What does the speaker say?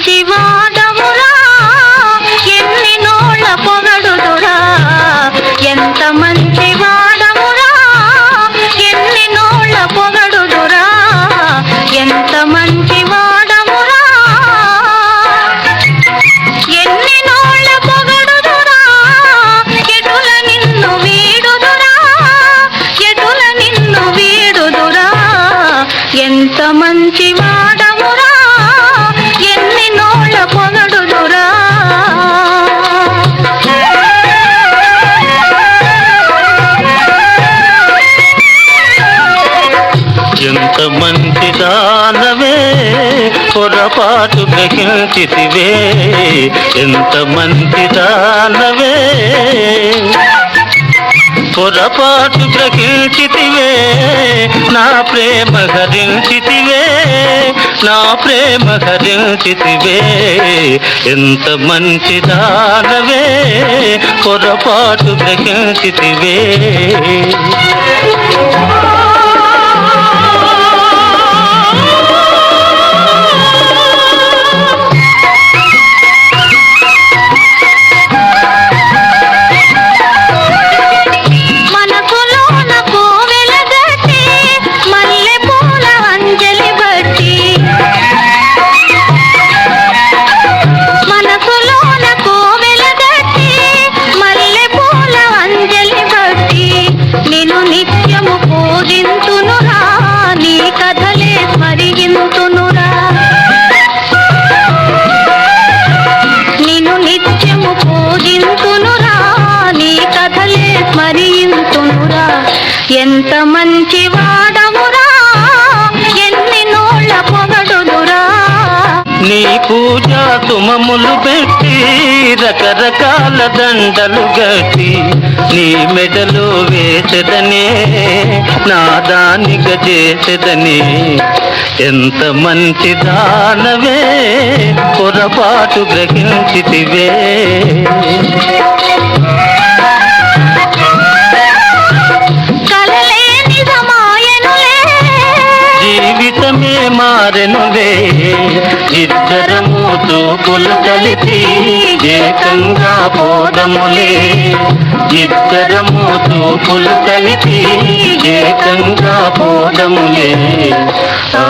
మంచి వాడమురా ఎన్ని నోళ్ళ పొగడుదురా ఎంత మంచి వాడమురా ఎన్ని నోళ్ళ పొగడుదురా ఎంత మంచి వాడమురా ఎన్ని నోళ్ళ పొగడుదురా ఎటుల నిన్ను వీడుదురా ఎటుల నిన్ను వీడుదురా ఎంత మంచి వాడమురా ఎన్ని నోళ్ళ పొగడుదురా ఎంత మంచి దానవే పొరపాటు గ్రహించితివే ఎంత మంచి దానవే పొరపాటు గ్రహించితివే నా ప్రేమ హరించితివే నా ప్రేమ హరించితివే ఎంత మంచి దానవే పొరపాటు గ్రహించితివే ఎంత మంచి వాడమురా ఎన్ని నోళ్ళ పొగడుదురా నీ పూజా సుమములు పెట్టి రకరకాల దండలు గట్టి నీ మెడలో వేసెదనే నా దానిగా చేసెదనే ఎంత మంచి దానవే పొరపాటు గ్రహించితివే జీవితమే మారెనులే ఇద్దరము తూపులు కలిసి ఏకంగా పోదములే ఇద్దరము తూపులు కలిసి ఏకంగా పోదములే ఆ